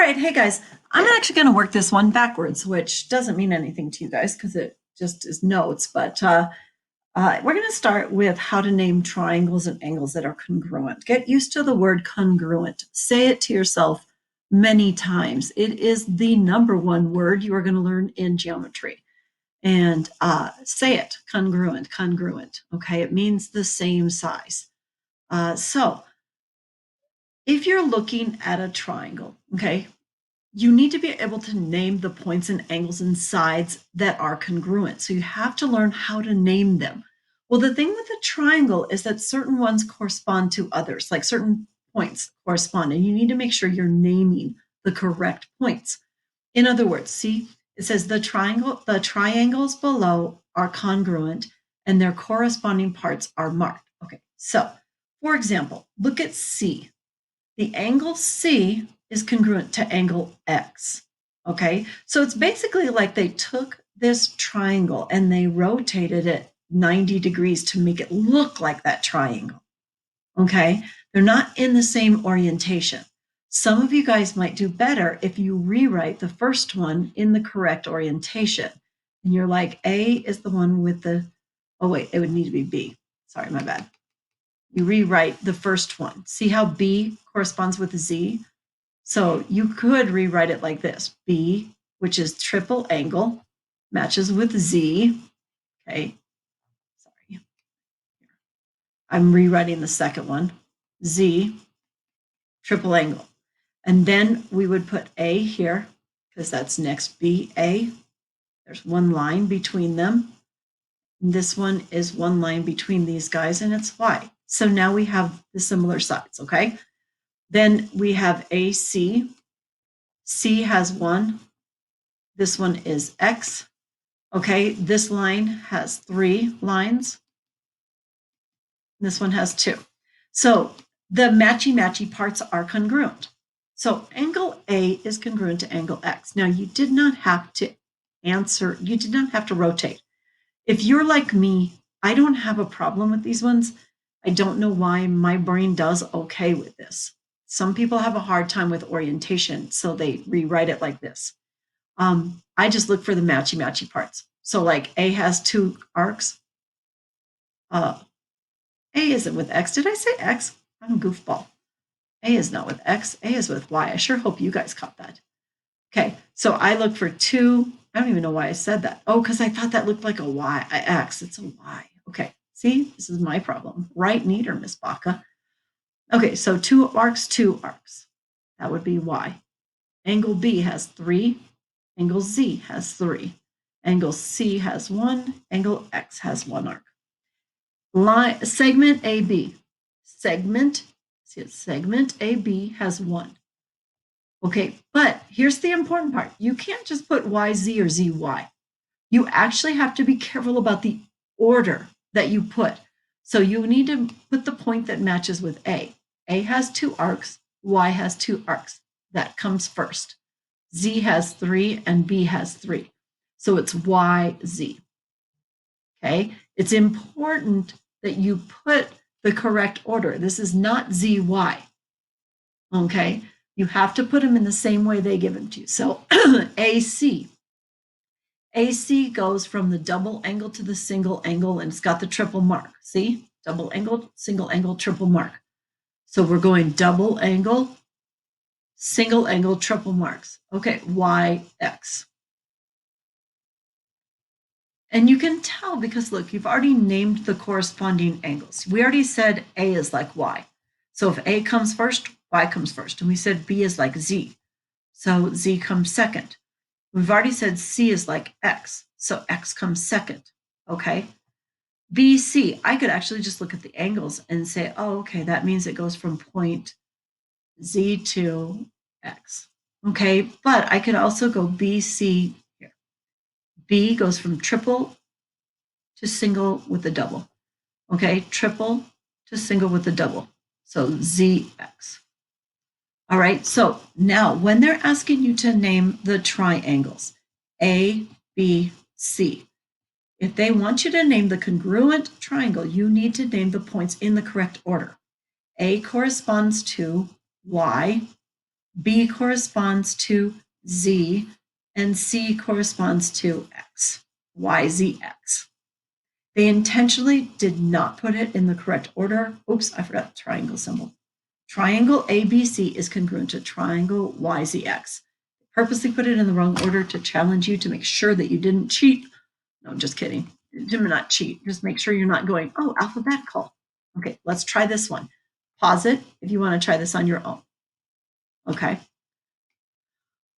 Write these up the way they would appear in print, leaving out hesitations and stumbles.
right, hey guys, I'm actually going to work this one backwards, which doesn't mean anything to you guys because it just is notes, but we're going to start with how to name triangles and angles that are congruent. Get used to the word congruent. Say it to yourself many times. It is the number one word you are going to learn in geometry. And say it, congruent, congruent, okay? It means the same size. So if you're looking at a triangle, okay, you need to be able to name the points and angles and sides that are congruent. So you have to learn how to name them. Well, the thing with a triangle is that certain ones correspond to others, like certain points correspond, and you need to make sure you're naming the correct points. In other words, see, it says the triangles below are congruent and their corresponding parts are marked. Okay, so for example, look at C. The angle C is congruent to angle X. Okay, so it's basically like they took this triangle and they rotated it 90 degrees to make it look like that triangle. Okay, they're not in the same orientation. Some of you guys might do better if you rewrite the first one in the correct orientation. And you're like, A is the one with the, oh wait, it would need to be B. Sorry, my bad. You rewrite the first one. See how B corresponds with Z? So you could rewrite it like this. B, which is triple angle, matches with Z. Okay, sorry. I'm rewriting the second one. Z, triple angle. And then we would put A here, because that's next BA. There's one line between them. And this one is one line between these guys, and it's Y. So now we have the similar sides, okay? Then we have AC. C has one. This one is X. Okay, this line has 3 lines. This one has 2. So the matchy-matchy parts are congruent. So angle A is congruent to angle X. Now you did not have to answer, you did not have to rotate. If you're like me, I don't have a problem with these ones. I don't know why my brain does okay with this. Some people have a hard time with orientation, so they rewrite it like this. I just look for the matchy-matchy parts. So like A has 2 arcs. A isn't with X. Did I say X? I'm a goofball. A is not with X. A is with Y. I sure hope you guys caught that. Okay, so I look for 2. I don't even know why I said that. Oh, because I thought that looked like a Y, a X. It's a Y. Okay, see, this is my problem. Right neater, Miss Baca. Okay, so 2 arcs, 2 arcs. That would be Y. Angle B has 3. Angle Z has 3. Angle C has 1. Angle X has 1 arc. Segment AB. Segment AB has 1. Okay, but here's the important part. You can't just put YZ or ZY. You actually have to be careful about the order that you put. So you need to put the point that matches with A. A has 2 arcs, Y has 2 arcs. That comes first. Z has 3 and B has 3. So it's YZ. Okay, it's important that you put the correct order. This is not ZY. Okay, you have to put them in the same way they give them to you. So AC. AC goes from the double angle to the single angle, and it's got the triple mark. See? Double angle, single angle, triple mark. So we're going double angle, single angle, triple marks. Okay, YX. And you can tell because, look, you've already named the corresponding angles. We already said A is like Y. So if A comes first, Y comes first. And we said B is like Z. So Z comes second. We've already said C is like X. So X comes second. Okay. BC, I could actually just look at the angles and say, oh, okay, that means it goes from point Z to X. Okay. But I could also go BC here. B goes from triple to single with a double. Okay, triple to single with a double. So ZX. All right, so now when they're asking you to name the triangles, A, B, C, if they want you to name the congruent triangle, you need to name the points in the correct order. A corresponds to Y, B corresponds to Z, and C corresponds to X, Y, Z, X. They intentionally did not put it in the correct order. Oops, I forgot the triangle symbol. Triangle ABC is congruent to triangle YZX. Purposely put it in the wrong order to challenge you to make sure that you didn't cheat. No, just kidding. Do not cheat. Just make sure you're not going, oh, alphabetical. Okay, let's try this one. Pause it if you want to try this on your own. Okay.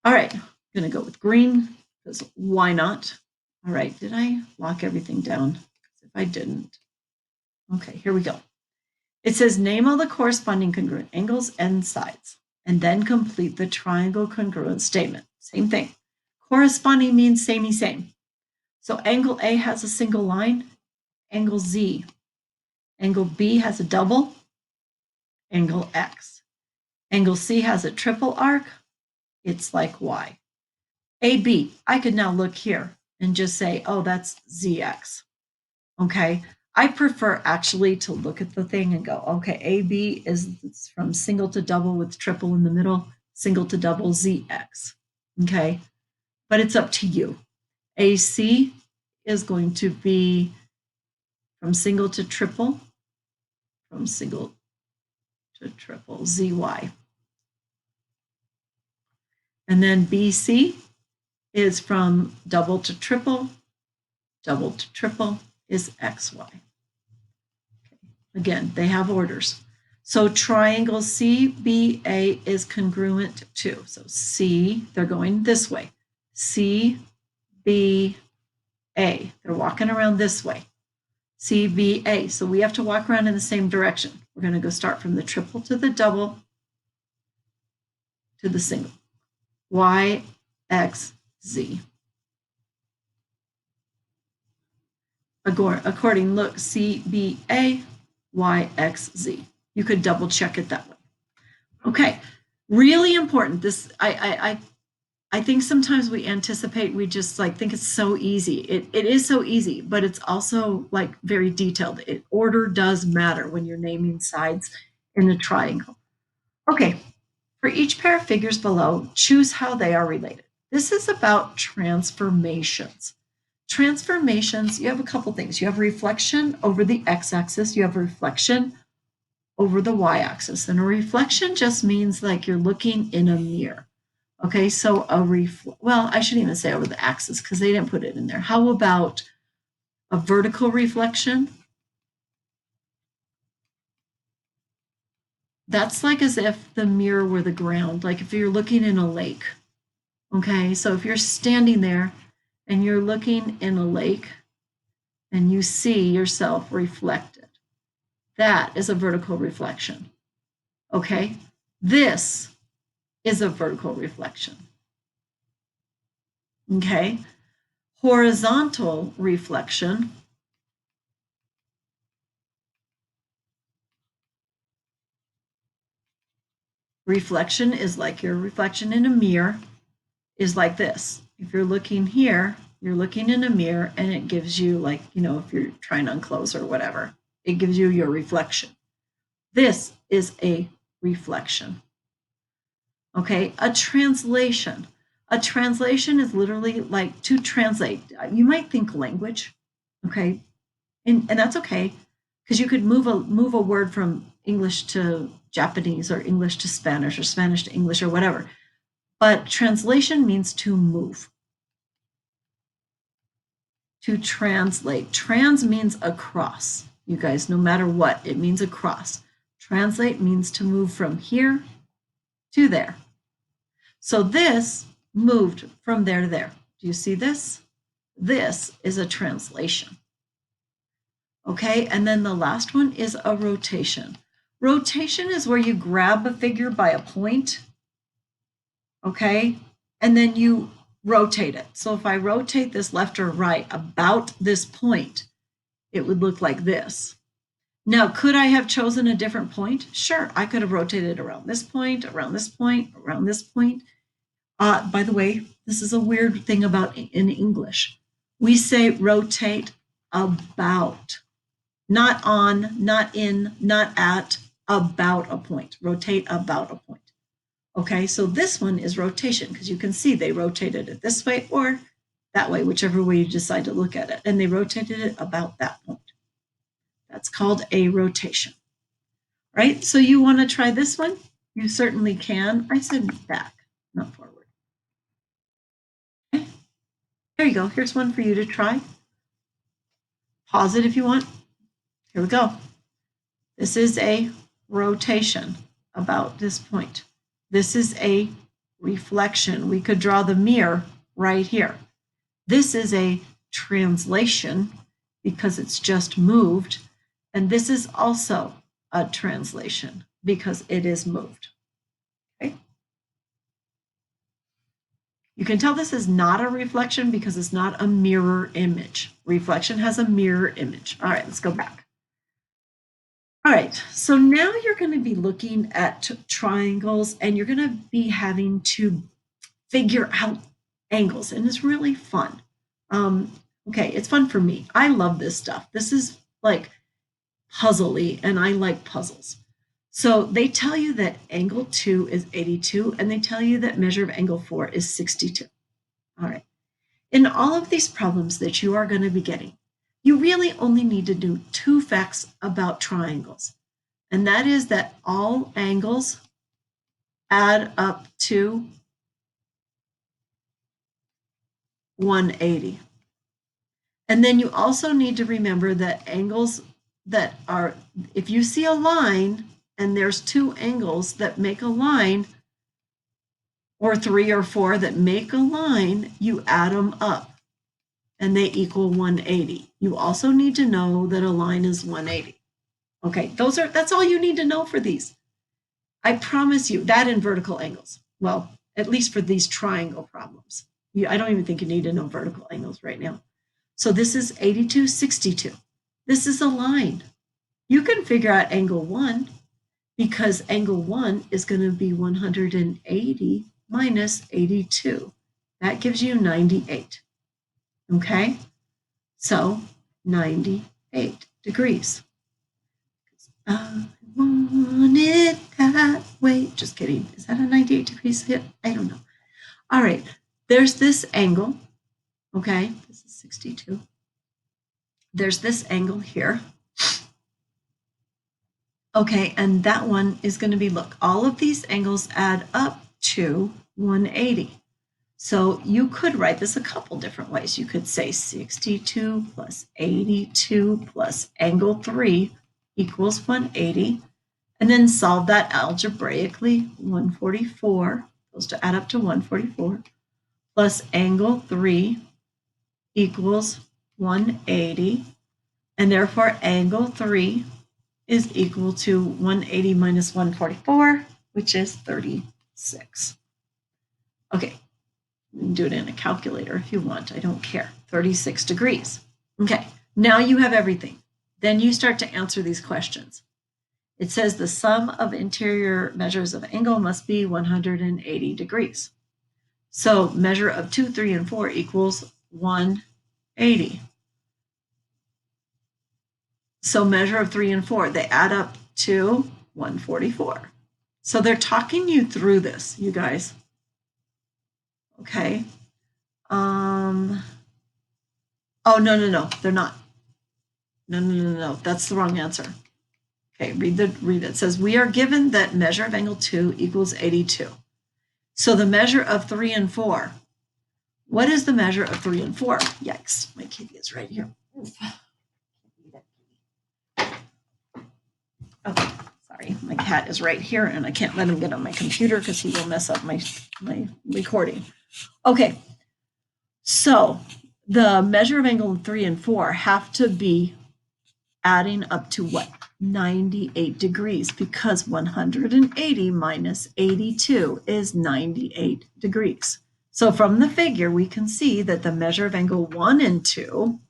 All right, I'm going to go with green because why not? All right, did I lock everything down? If I didn't. Okay, here we go. It says name all the corresponding congruent angles and sides, and then complete the triangle congruent statement. Same thing. Corresponding means samey same. So angle A has a single line, angle Z. Angle B has a double, angle X. Angle C has a triple arc, it's like Y. AB, I could now look here and just say, oh, that's ZX. Okay, I prefer actually to look at the thing and go, okay, AB is from single to double with triple in the middle, single to double ZX. Okay, but it's up to you. AC is going to be from single to triple, from single to triple ZY. And then BC is from double to triple is XY. Okay. Again, they have orders. So triangle CBA is congruent to, so C, they're going this way. CBA, they're walking around this way. CBA, so we have to walk around in the same direction. We're going to go start from the triple to the double to the single. Y, X, Z. According, look, CBA, Y, X, Z. You could double check it that way. Okay, really important. This, I think sometimes we anticipate, we just like think it's so easy. It is so easy, but it's also like very detailed. Order does matter when you're naming sides in a triangle. Okay, for each pair of figures below, choose how they are related. This is about transformations. Transformations, you have a couple things. You have reflection over the x-axis, you have reflection over the y-axis. And a reflection just means like you're looking in a mirror. Okay, so well, I shouldn't even say over the axis because they didn't put it in there. How about a vertical reflection? That's like as if the mirror were the ground, like if you're looking in a lake. Okay, so if you're standing there and you're looking in a lake and you see yourself reflected, that is a vertical reflection. Okay, this is a vertical reflection. Okay, horizontal reflection is like your reflection in a mirror is like this. If you're looking here, you're looking in a mirror and it gives you like, you know, if you're trying on clothes or whatever, it gives you your reflection. This is a reflection. Okay, a translation. A translation is literally like to translate. You might think language, okay, and that's okay because you could move a word from English to Japanese or English to Spanish or Spanish to English or whatever. But translation means to move. To translate. Trans means across. You guys, no matter what, it means across. Translate means to move from here to there. So this moved from there to there. Do you see this? This is a translation. Okay, and then the last one is a rotation. Rotation is where you grab a figure by a point, okay, and then you rotate it. So if I rotate this left or right about this point, it would look like this. Now, could I have chosen a different point? Sure, I could have rotated around this point, around this point, around this point. By the way, this is a weird thing about in English. We say rotate about, not on, not in, not at, about a point. Rotate about a point. Okay, so this one is rotation because you can see they rotated it this way or that way, whichever way you decide to look at it. And they rotated it about that point. That's called a rotation, right? So you want to try this one? You certainly can. I said back, not forward. Okay. There you go. Here's one for you to try. Pause it if you want. Here we go. This is a rotation about this point. This is a reflection. We could draw the mirror right here. This is a translation because it's just moved. And this is also a translation because it is moved. Okay. You can tell this is not a reflection because it's not a mirror image. Reflection has a mirror image. All right, let's go back. All right, so now you're going to be looking at triangles and you're going to be having to figure out angles, and it's really fun. Okay, it's fun for me. I love this stuff. This is like puzzly, and I like puzzles. So they tell you that angle 2 is 82, and they tell you that measure of angle 4 is 62. All right. In all of these problems that you are going to be getting, you really only need to do 2 facts about triangles. And that is that all angles add up to 180. And then you also need to remember that angles that are, if you see a line and there's 2 angles that make a line, or 3 or 4 that make a line, you add them up and they equal 180. You also need to know that a line is 180. Okay, that's all you need to know for these. I promise you that in vertical angles. Well, at least for these triangle problems. I don't even think you need to know vertical angles right now. So this is 82, 62. This is a line. You can figure out angle 1 because angle 1 is going to be 180 minus 82. That gives you 98. Okay? So 98 degrees. I want it that way. Just kidding. Is that a 98 degrees hit? I don't know. All right. There's this angle. Okay. This is 62. There's this angle here. Okay. And that one is going to be, look, all of these angles add up to 180. So you could write this a couple different ways. You could say 62 plus 82 plus angle 3 equals 180. And then solve that algebraically. 144 goes to add up to 144 plus angle 3 equals 180. And therefore angle 3 is equal to 180 minus 144, which is 36. Okay, you can do it in a calculator if you want. I don't care. 36 degrees. Okay, now you have everything. Then you start to answer these questions. It says the sum of interior measures of angle must be 180 degrees. So measure of 2, 3, and 4 equals 180. So measure of 3 and 4, they add up to 144. So they're talking you through this, you guys. Okay. Oh, no, they're not. No, that's the wrong answer. Okay, read it. It says, we are given that measure of angle 2 equals 82. So the measure of 3 and 4. What is the measure of 3 and 4? Yikes, my kitty is right here. Okay, sorry, my cat is right here and I can't let him get on my computer because he will mess up my recording. Okay, so the measure of angle 3 and 4 have to be adding up to what? 98 degrees, because 180 minus 82 is 98 degrees. So from the figure, we can see that the measure of angle 1 and 2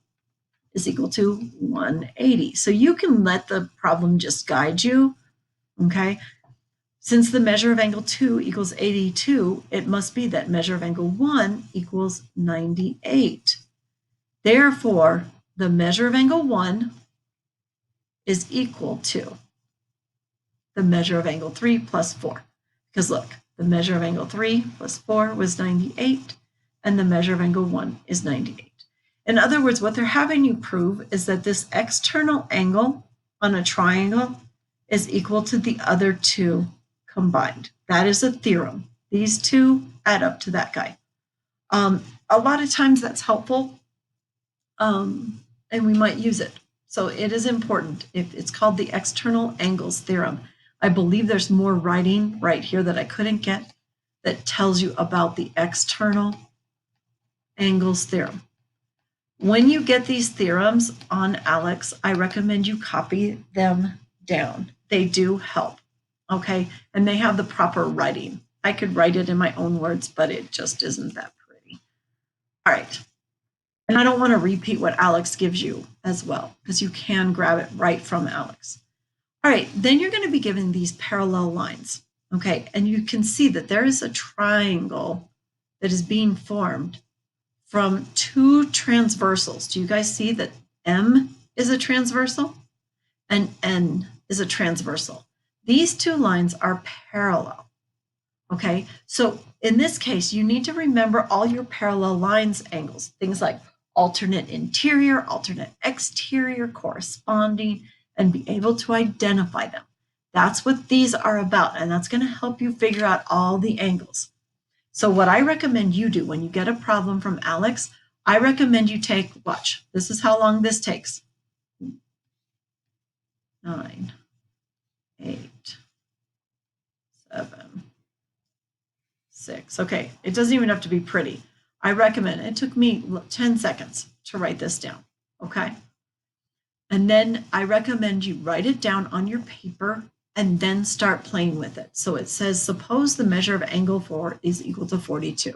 is equal to 180. So you can let the problem just guide you, okay? Since the measure of angle 2 equals 82, it must be that measure of angle 1 equals 98. Therefore, the measure of angle 1 is equal to the measure of angle 3 plus 4. Because look, The measure of angle 3 plus 4 was 98, and the measure of angle 1 is 98. In other words, what they're having you prove is that this external angle on a triangle is equal to the other two combined. That is a theorem. These two add up to that guy. A lot of times that's helpful, and we might use it. So it is important. It's called the external angles theorem. I believe there's more writing right here that I couldn't get that tells you about the external angles theorem. When you get these theorems on Alex, I recommend you copy them down. They do help, okay? And they have the proper writing. I could write it in my own words, but it just isn't that pretty. All right. And I don't want to repeat what Alex gives you as well, because you can grab it right from Alex. All right, then you're going to be given these parallel lines, okay? And you can see that there is a triangle that is being formed from two transversals. Do you guys see that M is a transversal and N is a transversal? These two lines are parallel, okay? So in this case, you need to remember all your parallel lines angles, things like alternate interior, alternate exterior, corresponding, and be able to identify them. That's what these are about, and that's going to help you figure out all the angles. So what I recommend you do when you get a problem from Alex, I recommend you take, watch, this is how long this takes. 9, 8, 7, 6. Okay, it doesn't even have to be pretty. I recommend, it took me 10 seconds to write this down, okay? And then I recommend you write it down on your paper and then start playing with it. So it says, suppose the measure of angle 4 is equal to 42.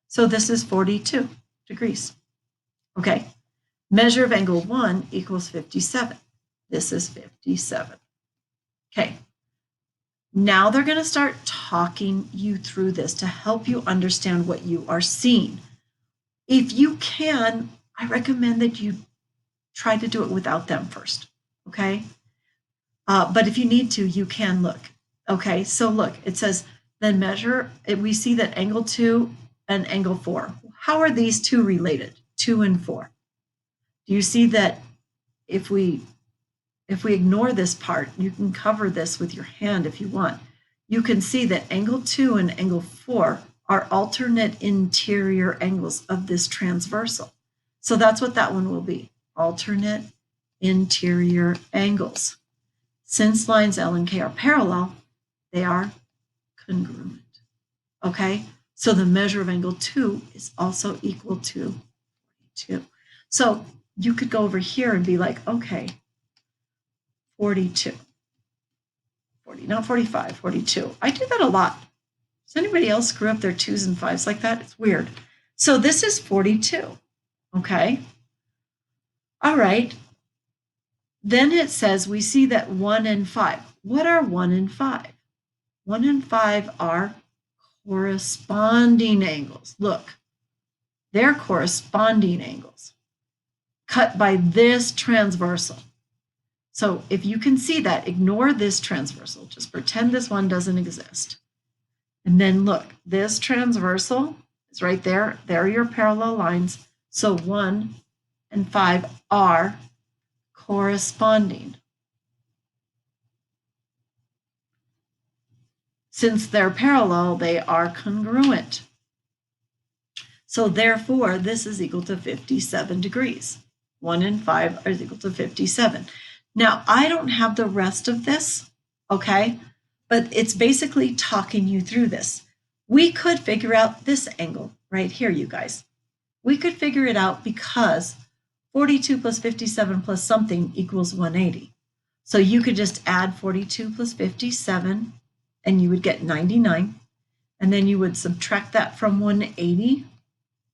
So this is 42 degrees, okay? Measure of angle 1 equals 57. This is 57, okay? Now they're going to start talking you through this to help you understand what you are seeing. If you can, I recommend that you try to do it without them first, okay? But if you need to, you can look. Okay, so look, it says then measure, we see that angle 2 and angle 4. How are these two related, 2 and 4? Do you see that if we ignore this part, you can cover this with your hand if you want. You can see that angle 2 and angle 4 are alternate interior angles of this transversal. So that's what that one will be, alternate interior angles. Since lines L and K are parallel, they are congruent, okay? So the measure of angle 2 is also equal to 42. So you could go over here and be like, okay, 42, 40, not 45, 42. I do that a lot. Does anybody else screw up their 2s and 5s like that? It's weird. So this is 42, okay? All right. Then it says we see that 1 and 5. What are 1 and 5? 1 and 5 are corresponding angles. Look, they're corresponding angles cut by this transversal. So if you can see that, ignore this transversal. Just pretend this one doesn't exist. And then look, this transversal is right there. There are your parallel lines. So 1 and 5 are corresponding. Since they're parallel, they are congruent. So therefore, this is equal to 57 degrees. 1 and 5 is equal to 57. Now, I don't have the rest of this, okay? But it's basically talking you through this. We could figure out this angle right here, you guys. We could figure it out because 42 plus 57 plus something equals 180. So you could just add 42 plus 57 and you would get 99. And then you would subtract that from 180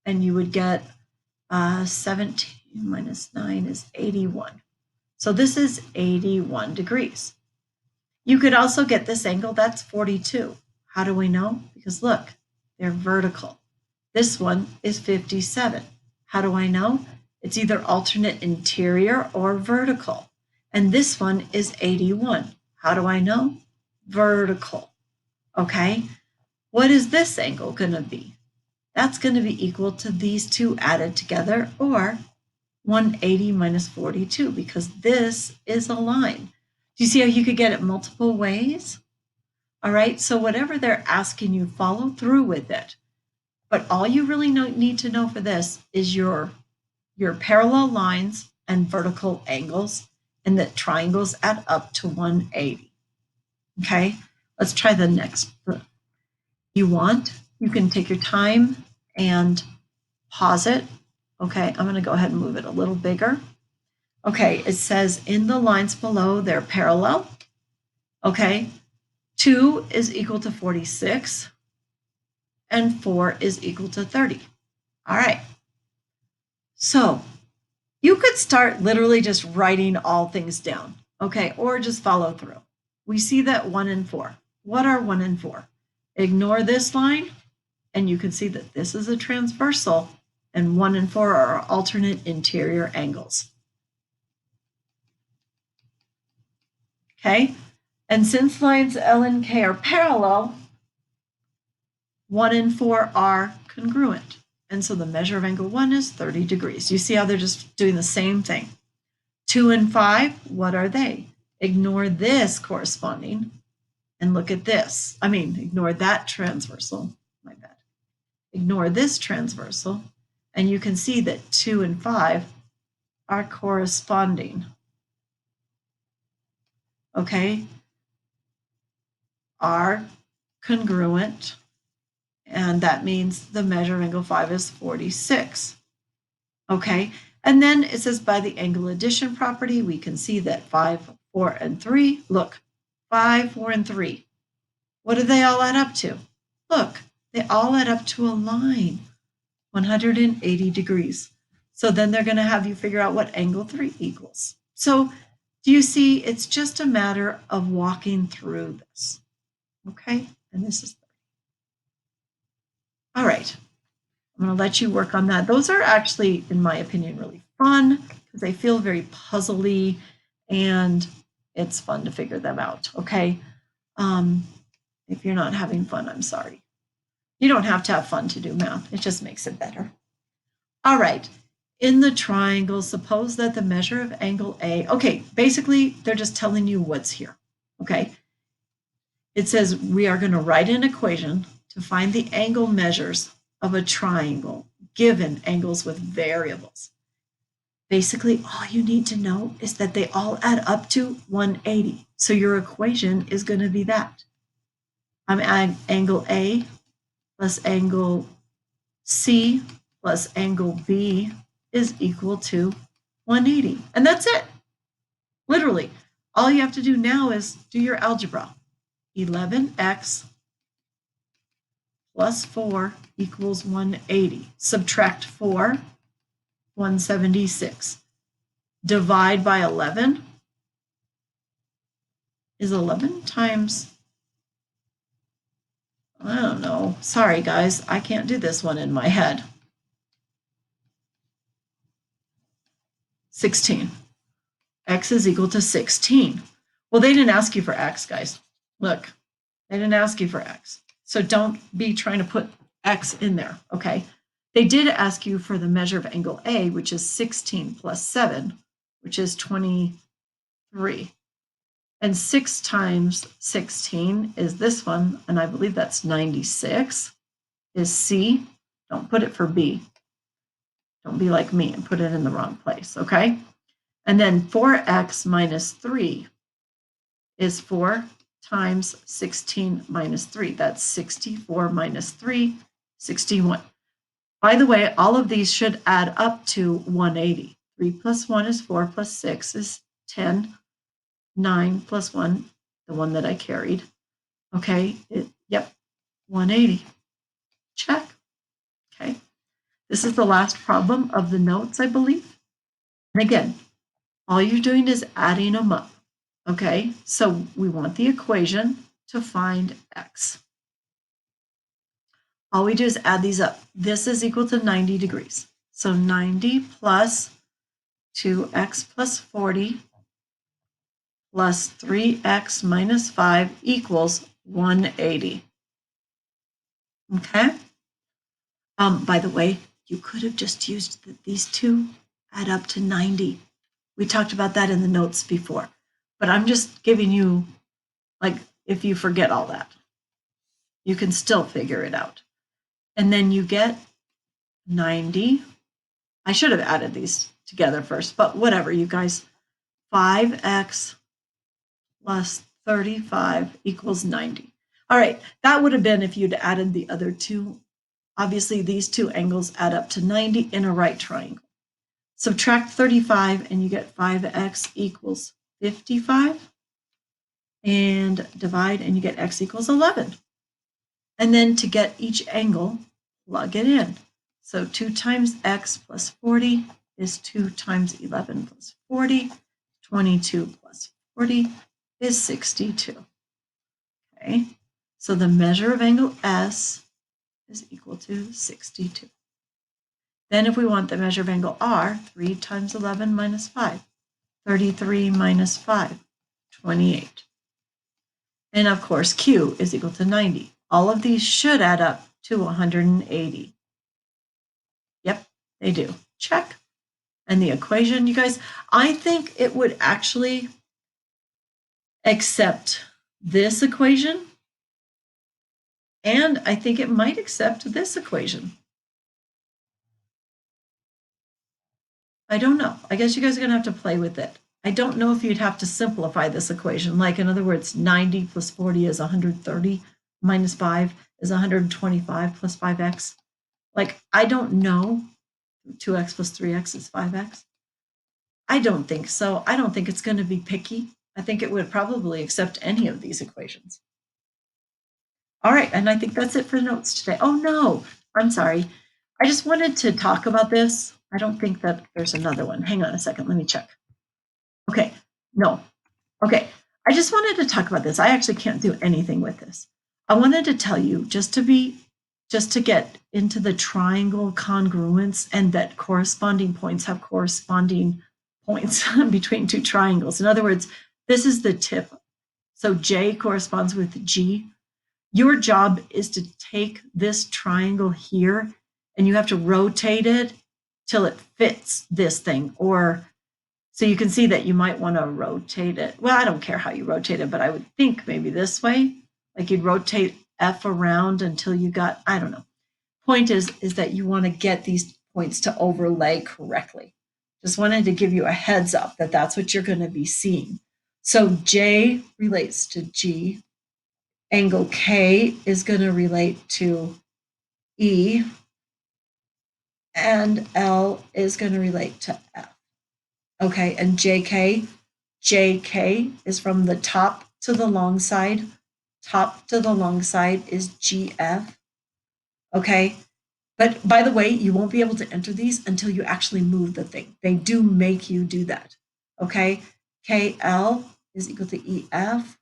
and you would get 17 minus 9 is 81. So this is 81 degrees. You could also get this angle, that's 42. How do we know? Because look, they're vertical. This one is 57. How do I know? It's either alternate interior or vertical. And this one is 81. How do I know? Vertical. Okay? What is this angle going to be? That's going to be equal to these two added together, or 180 minus 42, because this is a line. Do you see how you could get it multiple ways? All right, so whatever they're asking you, follow through with it. But all you really need to know for this is your parallel lines and vertical angles, and that triangles add up to 180. Okay, let's try the next. You can take your time and pause it. Okay, I'm going to go ahead and move it a little bigger. Okay, it says in the lines below, they're parallel. Okay, 2 is equal to 46, and 4 is equal to 30. All right, so you could start literally just writing all things down, okay, or just follow through. We see that 1 and 4. What are 1 and 4? Ignore this line, and you can see that this is a transversal, and 1 and 4 are alternate interior angles. Okay, and since lines L and K are parallel, 1 and 4 are congruent. And so the measure of angle 1 is 30 degrees. You see how they're just doing the same thing. 2 and 5, what are they? Ignore this corresponding and look at this. Ignore that transversal. My bad. Ignore this transversal, and you can see that 2 and 5 are corresponding. Okay? Are congruent, and that means the measure of angle 5 is 46. Okay, and then it says by the angle addition property, we can see that 5, 4, and 3, look, 5, 4, and 3. What do they all add up to? Look, they all add up to a line, 180 degrees. So then they're going to have you figure out what angle 3 equals. So do you see, it's just a matter of walking through this. Okay, and this is 30. All right, I'm going to let you work on that. Those are actually, in my opinion, really fun because they feel very puzzly, and it's fun to figure them out, okay? If you're not having fun, I'm sorry. You don't have to have fun to do math. It just makes it better. All right, in the triangle, suppose that the measure of angle A, okay, basically they're just telling you what's here, okay? It says we are going to write an equation to find the angle measures of a triangle given angles with variables. Basically, all you need to know is that they all add up to 180. So your equation is going to be that. I'm adding angle A plus angle C plus angle B is equal to 180. And that's it. Literally, all you have to do now is do your algebra. 11x plus 4 equals 180. Subtract 4, 176. Divide by 11 is 11 times, I don't know. Sorry, guys, I can't do this one in my head. 16. X is equal to 16. Well, they didn't ask you for X, guys. Look, they didn't ask you for X. So don't be trying to put X in there, okay? They did ask you for the measure of angle A, which is 16 plus 7, which is 23. And 6 times 16 is this one, and I believe that's 96, is C. Don't put it for B. Don't be like me and put it in the wrong place, okay? And then 4x minus 3 is 4 times 16 minus 3. That's 64 minus 3, 61. By the way, all of these should add up to 180. 3 plus 1 is 4 plus 6 is 10. 9 plus 1, the one that I carried. Okay, yep, 180. Check. Okay, this is the last problem of the notes, I believe. And again, all you're doing is adding them up. Okay, so we want the equation to find x. All we do is add these up. This is equal to 90 degrees. So 90 plus 2x plus 40 plus 3x minus 5 equals 180. Okay. By the way, you could have just used these two add up to 90. We talked about that in the notes before, but I'm just giving you, like, if you forget all that, you can still figure it out. And then you get 90. I should have added these together first, but whatever, you guys. 5x plus 35 equals 90. All right, that would have been if you'd added the other two. Obviously, these two angles add up to 90 in a right triangle. Subtract 35 and you get 5x equals 55. And divide and you get x equals 11. And then to get each angle, plug it in. So 2 times x plus 40 is 2 times 11 plus 40. 22 plus 40 is 62. Okay, so the measure of angle S is equal to 62. Then if we want the measure of angle R, 3 times 11 minus 5, 33 minus 5, 28. And of course, Q is equal to 90. All of these should add up to 180. Yep, they do. Check. And the equation, you guys, I think it would actually accept this equation, and I think it might accept this equation. I don't know. I guess you guys are going to have to play with it. I don't know if you'd have to simplify this equation. Like, in other words, 90 plus 40 is 130, minus 5 is 125 plus 5x. Like, I don't know. 2x plus 3x is 5x. I don't think so. I don't think it's going to be picky. I think it would probably accept any of these equations. All right, and I think that's it for notes today. Oh, no, I'm sorry. I just wanted to talk about this. I don't think that there's another one. Hang on a second. Let me check. Okay, no. Okay, I just wanted to talk about this. I actually can't do anything with this. I wanted to tell you just to get into the triangle congruence and that corresponding points have corresponding points between two triangles. In other words, this is the tip. So J corresponds with G. Your job is to take this triangle here and you have to rotate it till it fits this thing. Or so you can see that you might want to rotate it. Well, I don't care how you rotate it, but I would think maybe this way, like you'd rotate F around until you got, I don't know. Point is that you want to get these points to overlay correctly. Just wanted to give you a heads up that that's what you're going to be seeing. So J relates to G. Angle K is going to relate to E. And L is going to relate to F. Okay, and JK is from the top to the long side. Top to the long side is GF. Okay, but by the way, you won't be able to enter these until you actually move the thing. They do make you do that. Okay, KL is equal to EF,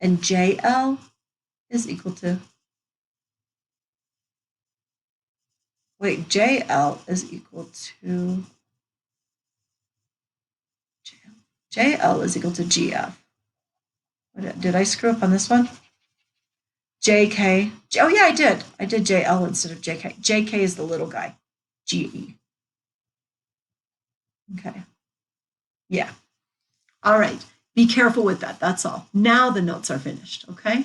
and JL is equal to, wait, JL is equal to, JL is equal to GF. Did I screw up on this one? JK. Oh, yeah, I did. I did JL instead of JK. JK is the little guy. GE. Okay. Yeah. All right. Be careful with that. That's all. Now the notes are finished. Okay.